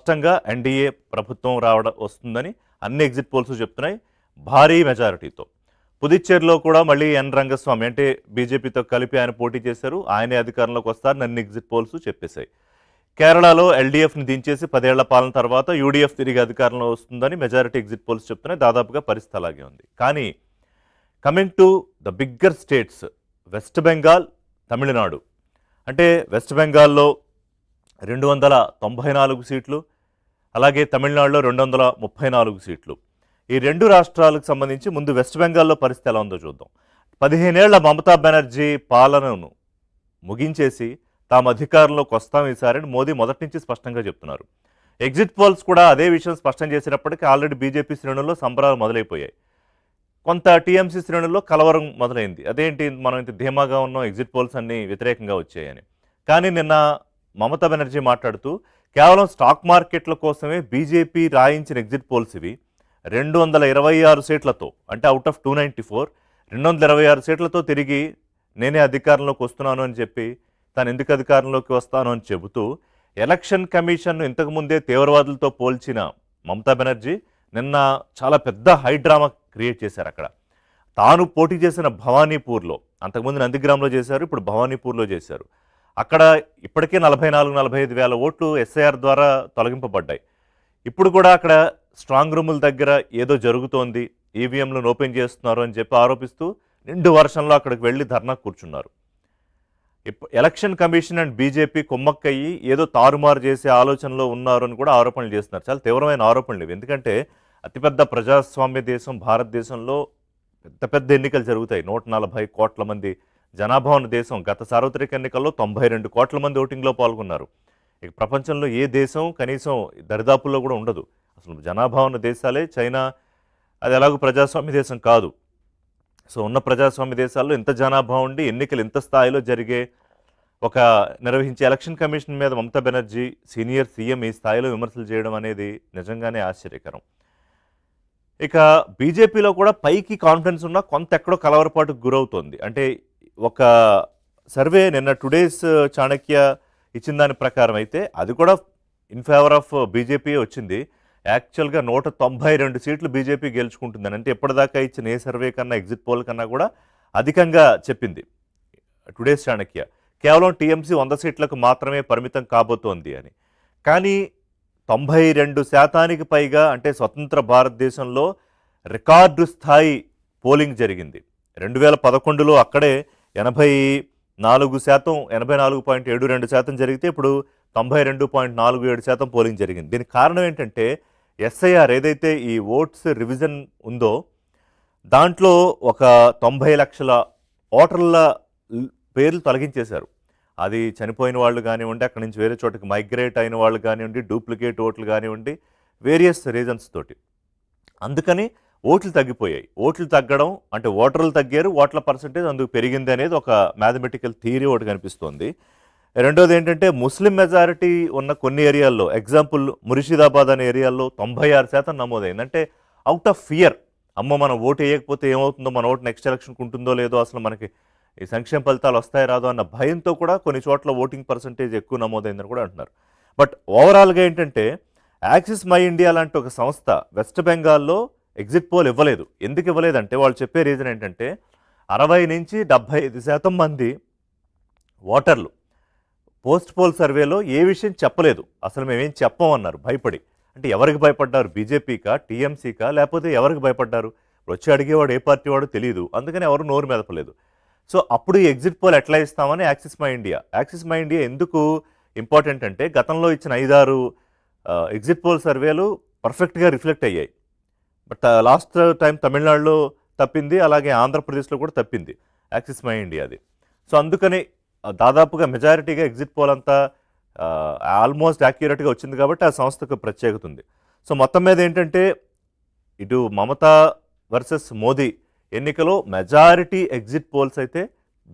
స్పష్టంగా ఎన్డీఏ ప్రభుత్వం వస్తుందని అన్ని ఎగ్జిట్ పోల్స్ చెప్తున్నాయి భారీ మెజారిటీతో. పుదుచ్చేరిలో కూడా మళ్ళీ ఎన్ రంగస్వామి అంటే బీజేపీతో కలిపి ఆయన పోటీ చేశారు, ఆయనే అధికారంలోకి వస్తారని అన్ని ఎగ్జిట్ పోల్స్ చెప్పేశాయి. కేరళలో ఎల్డీఎఫ్ని దించేసి 10 ఏళ్ల పాలన తర్వాత యూడీఎఫ్ తిరిగి అధికారంలో వస్తుందని మెజారిటీ ఎగ్జిట్ పోల్స్ చెప్తున్నాయి. దాదాపుగా పరిస్థితి అలాగే ఉంది. కానీ coming to the bigger states, west Bengal, Tamil Nadu. అంటే వెస్ట్ బెంగాల్లో 294 సీట్లు, అలాగే తమిళనాడులో 234 సీట్లు. ఈ రెండు రాష్ట్రాలకు సంబంధించి ముందు వెస్ట్ బెంగాల్లో పరిస్థితి ఎలా ఉందో చూద్దాం. 15 ఏళ్ల మమతా బెనర్జీ పాలనను ముగించేసి తాము అధికారంలోకి వస్తాం ఈసారి మోదీ మొదటి నుంచి స్పష్టంగా చెప్తున్నారు. ఎగ్జిట్ పోల్స్ కూడా అదే విషయం స్పష్టం చేసినప్పటికీ ఆల్రెడీ బీజేపీ శ్రేణుల్లో సంబరాలు మొదలైపోయాయి. కొంత టీఎంసీ శ్రేణుల్లో కలవరం మొదలైంది. అదేంటి మనం ఇంత ధీమాగా ఉన్నాం, ఎగ్జిట్ పోల్స్ అన్నీ వ్యతిరేకంగా వచ్చాయని. కానీ నిన్న మమతా బెనర్జీ మాట్లాడుతూ కేవలం స్టాక్ మార్కెట్ల కోసమే బీజేపీ రాయించిన ఎగ్జిట్ పోల్స్ ఇవి. 226 సీట్లతో, అంటే అవుట్ ఆఫ్ 294, 226 సీట్లతో తిరిగి నేనే అధికారంలోకి వస్తున్నాను అని చెప్పి తాను ఎందుకు అధికారంలోకి వస్తాను అని చెబుతూ ఎలక్షన్ కమిషన్ను ఇంతకుముందే తీవ్రవాదులతో పోల్చిన మమతా బెనర్జీ నిన్న చాలా పెద్ద హైడ్రామా క్రియేట్ చేశారు. అక్కడ తాను పోటీ చేసిన భవానీపూర్లో, అంతకుముందు నందిగ్రామ్లో చేశారు, ఇప్పుడు భవానీపూర్లో చేశారు. అక్కడ ఇప్పటికే 44-45 వేల ఓట్లు ఎస్ఐఆర్ ద్వారా తొలగింపబడ్డాయి. ఇప్పుడు కూడా అక్కడ స్ట్రాంగ్ రూముల దగ్గర ఏదో జరుగుతోంది, ఈవీఎంలను ఓపెన్ చేస్తున్నారు అని చెప్పి ఆరోపిస్తూ నిండు వర్షంలో అక్కడికి వెళ్ళి ధర్నా కూర్చున్నారు. ఎలక్షన్ కమిషన్ అండ్ బీజేపీ కుమ్మక్కయ్యి ఏదో తారుమారు చేసే ఆలోచనలో ఉన్నారు అని కూడా ఆరోపణలు చేస్తున్నారు. చాలా తీవ్రమైన ఆరోపణలు ఇవి. ఎందుకంటే అతిపెద్ద ప్రజాస్వామ్య దేశం భారతదేశంలో పెద్ద పెద్ద ఎన్నికలు జరుగుతాయి. 140 కోట్ల మంది జనాభా ఉన్న దేశం. గత సార్వత్రిక ఎన్నికల్లో 92 కోట్ల మంది ఓటింగ్లో పాల్గొన్నారు. ఇక ప్రపంచంలో ఏ దేశం కనీసం దరిదాపుల్లో కూడా ఉండదు. అసలు జనాభా ఉన్న దేశాలే చైనా, అది ఎలాగో ప్రజాస్వామ్య దేశం కాదు. సో ఉన్న ప్రజాస్వామ్య దేశాల్లో ఇంత జనాభా ఉండి ఎన్నికలు ఇంత స్థాయిలో జరిగే నిర్వహించే ఎలక్షన్ కమిషన్ మీద మమతా బెనర్జీ సీనియర్ సీఎం ఈ స్థాయిలో విమర్శలు చేయడం అనేది నిజంగానే ఆశ్చర్యకరం. ఇక బీజేపీలో కూడా పైకి కాన్ఫిడెన్స్ ఉన్నా కొంత ఎక్కడో కలవరపాటుకు గురవుతోంది. అంటే ఒక సర్వే నిన్న టుడేస్ చాణక్య ఇచ్చిన దాని ప్రకారం అయితే అది కూడా ఇన్ ఫేవర్ ఆఫ్ బీజేపీ వచ్చింది. యాక్చువల్గా 192 సీట్లు బీజేపీ గెలుచుకుంటుందని, అంటే ఎప్పటిదాకా ఇచ్చిన ఏ సర్వే కన్నా ఎగ్జిట్ పోల్ కన్నా కూడా అధికంగా చెప్పింది టుడేస్ చాణక్య. కేవలం టీఎంసీ 100 సీట్లకు మాత్రమే పరిమితం కాబోతోంది అని. కానీ 92% పైగా, అంటే స్వతంత్ర భారతదేశంలో రికార్డు స్థాయి పోలింగ్ జరిగింది. 2011లో అక్కడే 84%, 84.72% జరిగితే ఇప్పుడు 92.47% పోలింగ్ జరిగింది. దీనికి కారణం ఏంటంటే ఎస్ఐఆర్ ఏదైతే ఈ ఓట్స్ రివిజన్ ఉందో దాంట్లో ఒక 90 లక్షల ఓటర్ల పేర్లు తొలగించేశారు. అది చనిపోయిన వాళ్ళు కానివ్వండి, అక్కడి నుంచి వేరే చోటకి మైగ్రేట్ అయిన వాళ్ళు కానివ్వండి, డూప్లికేట్ ఓట్లు కానివ్వండి, వేరియస్ రీజన్స్ తోటి. అందుకని ఓట్లు తగ్గిపోయాయి. ఓట్లు తగ్గడం అంటే ఓటర్లు తగ్గారు, ఓట్ల పర్సంటేజ్ అందుకు పెరిగింది అనేది ఒక మ్యాథమెటికల్ థియరీ ఒకటి కనిపిస్తోంది. రెండోది ఏంటంటే ముస్లిం మెజారిటీ ఉన్న కొన్ని ఏరియాల్లో, ఎగ్జాంపుల్ ముర్షిదాబాద్ అనే ఏరియాల్లో 96% నమోదైంది. అంటే అవుట్ ఆఫ్ ఫియర్, అమ్మ మనం ఓటు వేయకపోతే ఏమవుతుందో, మన ఓటు నెక్స్ట్ ఎలక్షన్కి ఉంటుందో లేదో, అసలు మనకి ఈ సంక్షేమ ఫలితాలు వస్తాయి రాదో అన్న భయంతో కూడా కొన్ని చోట్ల ఓటింగ్ పర్సంటేజ్ ఎక్కువ నమోదైందని కూడా అంటున్నారు. బట్ ఓవరాల్గా ఏంటంటే యాక్సిస్ మై ఇండియా లాంటి ఒక సంస్థ వెస్ట్ బెంగాల్లో ఎగ్జిట్ పోల్ ఇవ్వలేదు. ఎందుకు ఇవ్వలేదంటే వాళ్ళు చెప్పే రీజన్ ఏంటంటే 60 నుంచి 75% మంది ఓటర్లు పోస్ట్ పోల్ సర్వేలో ఏ విషయం చెప్పలేదు, అసలు మేమేం చెప్పమన్నారు భయపడి. అంటే ఎవరికి భయపడ్డారు? బీజేపీకా, టీఎంసీకా, లేకపోతే ఎవరికి భయపడ్డారు? వచ్చి అడిగేవాడు ఏ పార్టీ వాడు తెలియదు, అందుకని ఎవరు నోరు మెదపలేదు. సో అప్పుడు ఈ ఎగ్జిట్ పోల్ ఎట్లా ఇస్తామని యాక్సిస్ మై ఇండియా ఎందుకు ఇంపార్టెంట్ అంటే గతంలో ఇచ్చిన 5-6 ఎగ్జిట్ పోల్ సర్వేలు పర్ఫెక్ట్గా రిఫ్లెక్ట్ అయ్యాయి. బట్ లాస్ట్ టైం తమిళనాడులో తప్పింది, అలాగే ఆంధ్రప్రదేశ్లో కూడా తప్పింది యాక్సిస్ మై ఇండియాది. సో అందుకని దాదాపుగా మెజారిటీగా ఎగ్జిట్ పోల్ అంతా ఆల్మోస్ట్ యాక్యురేట్గా వచ్చింది కాబట్టి ఆ సంస్థకు ప్రత్యేకత ఉంది. సో మొత్తం మీద ఏంటంటే ఇటు మమతా వర్సెస్ మోదీ ఎన్నికలో మెజారిటీ ఎగ్జిట్ పోల్స్ అయితే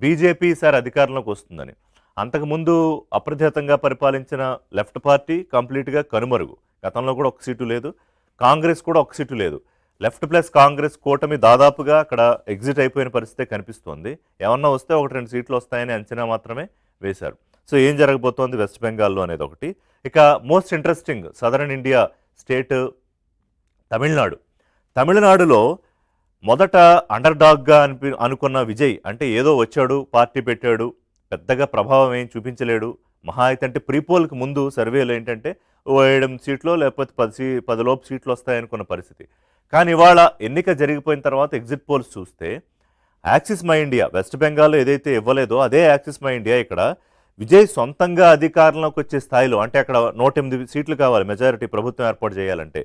బీజేపీ ఈసారి అధికారంలోకి వస్తుందని. అంతకుముందు అప్రతిహతంగా పరిపాలించిన లెఫ్ట్ పార్టీ కంప్లీట్గా కనుమరుగు. గతంలో కూడా ఒక సీటు లేదు, కాంగ్రెస్ కూడా ఒక సీటు లేదు. లెఫ్ట్ ప్లస్ కాంగ్రెస్ కూటమి దాదాపుగా అక్కడ ఎగ్జిట్ అయిపోయిన పరిస్థితే కనిపిస్తోంది. ఏమన్నా వస్తే 1-2 సీట్లు వస్తాయని అంచనా మాత్రమే వేశారు. సో ఏం జరగబోతోంది వెస్ట్ బెంగాల్లో అనేది ఒకటి. ఇక most interesting southern India state Tamil Nadu. తమిళనాడులో మొదట అండర్ డాగ్గా అనుకున్న విజయ్, అంటే ఏదో వచ్చాడు, పార్టీ పెట్టాడు, పెద్దగా ప్రభావం ఏం చూపించలేడు, మహా అయితే అంటే ప్రీపోల్కి ముందు సర్వేలు ఏంటంటే ఓ 7 సీట్లో లేకపోతే 10 లోపు సీట్లు వస్తాయనుకున్న పరిస్థితి. కానీ ఇవాళ ఎన్నిక జరిగిపోయిన తర్వాత ఎగ్జిట్ పోల్స్ చూస్తే యాక్సిస్ మై ఇండియా వెస్ట్ బెంగాల్లో ఏదైతే ఇవ్వలేదో అదే యాక్సిస్ మై ఇండియా ఇక్కడ విజయ్ సొంతంగా అధికారంలోకి వచ్చే స్థాయిలో, అంటే అక్కడ 108 సీట్లు కావాలి మెజారిటీ ప్రభుత్వం ఏర్పాటు చేయాలంటే,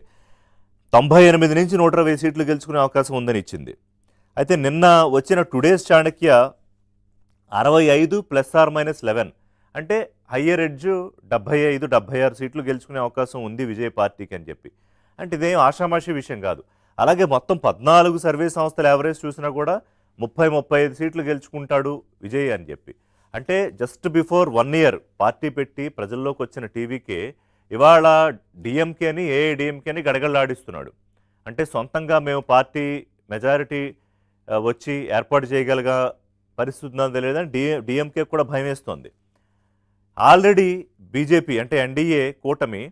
98 నుంచి 120 సీట్లు గెలుచుకునే అవకాశం ఉందని ఇచ్చింది. అయితే నిన్న వచ్చిన టుడేస్ చాణక్య 65 ±11 అంటే హయ్యర్ ఎడ్జ్ 75-76 సీట్లు గెలుచుకునే అవకాశం ఉంది విజయ్ పార్టీకి అని చెప్పి. అంటే ఇదేం ఆషామాషి విషయం కాదు. అలాగే మొత్తం 14 సర్వే సంస్థల యావరేజ్ చూసినా కూడా 30-35 సీట్లు గెలుచుకుంటాడు విజయ్ అని చెప్పి. అంటే జస్ట్ బిఫోర్ 1 ఇయర్ పార్టీ పెట్టి ప్రజల్లోకి వచ్చిన టీవీకే ఇవాళ డిఎంకేని ఏఐడిఎంకేని గడగడలాడిస్తున్నాడు. అంటే సొంతంగా మేము పార్టీ మెజారిటీ వచ్చి ఏర్పాటు చేయగలిగా పరిస్థితి ఉందో తెలియదని డిఎంకే కూడా భయం వేస్తోంది. ఆల్రెడీ బీజేపీ అంటే ఎన్డీఏ కూటమి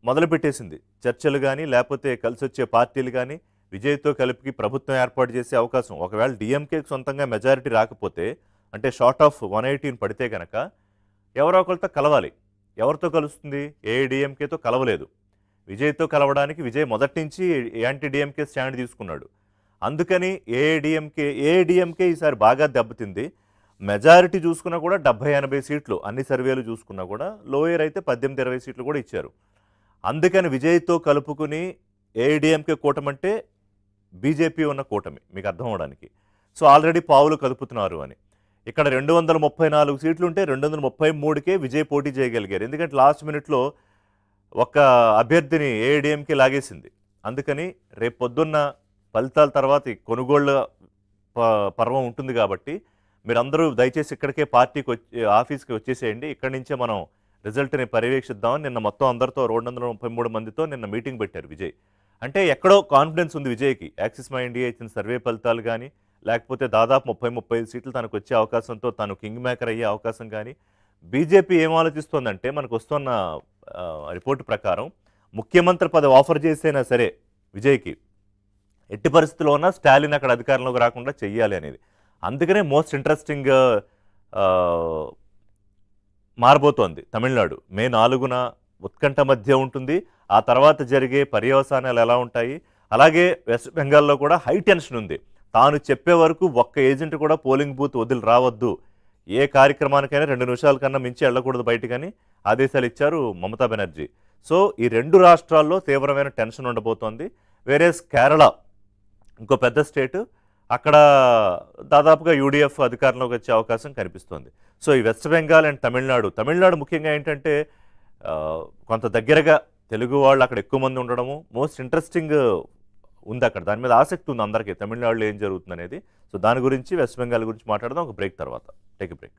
మొదలుపెట్టేసింది చర్చలు కానీ లేకపోతే కలిసి వచ్చే పార్టీలు కానీ విజయ్తో కలిపి ప్రభుత్వం ఏర్పాటు చేసే అవకాశం. ఒకవేళ డిఎంకేకి సొంతంగా మెజారిటీ రాకపోతే, అంటే షార్ట్ ఆఫ్ 118 పడితే కనుక ఎవరో ఒకరితో కలవాలి. ఎవరితో కలుస్తుంది? ఏఐడిఎంకేతో కలవలేదు. విజయ్తో కలవడానికి విజయ్ మొదటి నుంచి యాంటీ డిఎంకే స్టాండ్ తీసుకున్నాడు. అందుకని ఏఐడిఎంకే ఈసారి బాగా దెబ్బతింది. మెజారిటీ చూసుకున్నా కూడా 70-80 సీట్లు అన్ని సర్వేలు చూసుకున్నా కూడా, లోయర్ అయితే 18-20 సీట్లు కూడా ఇచ్చారు. అందుకని విజయ్తో కలుపుకుని ఏఐడిఎంకే కూటమి అంటే బీజేపీ ఉన్న కూటమి మీకు అర్థం అవడానికి. సో ఆల్రెడీ పావులు కలుపుతున్నారు అని. ఇక్కడ 234 సీట్లు ఉంటే 233కే విజయ్ పోటీ చేయగలిగారు. ఎందుకంటే లాస్ట్ మినిట్లో ఒక అభ్యర్థిని ఏఐడిఎంకే లాగేసింది. అందుకని రేపు పొద్దున్న ఫలితాల తర్వాత కొనుగోళ్ల పర్వం ఉంటుంది కాబట్టి మీరందరూ దయచేసి ఇక్కడికే పార్టీకి ఆఫీస్కి వచ్చేసేయండి, ఇక్కడి నుంచే మనం రిజల్ట్ని పర్యవేక్షిద్దామని నిన్న మొత్తం అందరితో 233 మందితో నిన్న మీటింగ్ పెట్టారు విజయ్. అంటే ఎక్కడో కాన్ఫిడెన్స్ ఉంది విజయ్కి. యాక్సిస్ మై ఇండియా ఇచ్చిన సర్వే ఫలితాలు కానీ లేకపోతే దాదాపు 30-35 సీట్లు తనకు వచ్చే అవకాశంతో తను కింగ్ మేకర్ అయ్యే అవకాశం కానీ. బీజేపీ ఏం ఆలోచిస్తోందంటే మనకు వస్తున్న రిపోర్టు ప్రకారం ముఖ్యమంత్రి పదవి ఆఫర్ చేసైనా సరే విజయ్కి ఎట్టి పరిస్థితుల్లో ఉన్నా స్టాలిన్ అక్కడ అధికారంలోకి రాకుండా చెయ్యాలి అనేది. అందుకనే మోస్ట్ ఇంట్రెస్టింగ్ మారబోతోంది తమిళనాడు. మే 4న ఉత్కంఠ మధ్య ఉంటుంది. ఆ తర్వాత జరిగే పర్యవసానాలు ఎలా ఉంటాయి. అలాగే వెస్ట్ బెంగాల్లో కూడా హై టెన్షన్ ఉంది. తాను చెప్పే వరకు ఒక్క ఏజెంట్ కూడా పోలింగ్ బూత్ వదిలి రావద్దు, ఏ కార్యక్రమానికైనా 2 నిమిషాల కన్నా మించి వెళ్ళకూడదు బయటకని ఆదేశాలు ఇచ్చారు మమతా బెనర్జీ. సో ఈ 2 రాష్ట్రాల్లో తీవ్రమైన టెన్షన్ ఉండబోతోంది. వేరేస్ కేరళ ఇంకో పెద్ద స్టేట్, అక్కడ దాదాపుగా యూడిఎఫ్ అధికారంలోకి వచ్చే అవకాశం కనిపిస్తోంది. సో ఈ వెస్ట్ బెంగాల్ అండ్ తమిళనాడు ముఖ్యంగా ఏంటంటే కొంత దగ్గరగా తెలుగు వాళ్ళు అక్కడ ఎక్కువ మంది ఉండడము మోస్ట్ ఇంట్రెస్టింగ్ ఉంది అక్కడ. దాని మీద ఆసక్తి ఉంది అందరికీ తమిళనాడులో ఏం జరుగుతుంది అనేది. సో దాని గురించి వెస్ట్ బెంగాల్ గురించి మాట్లాడదాం ఒక బ్రేక్ తర్వాత. Take a break.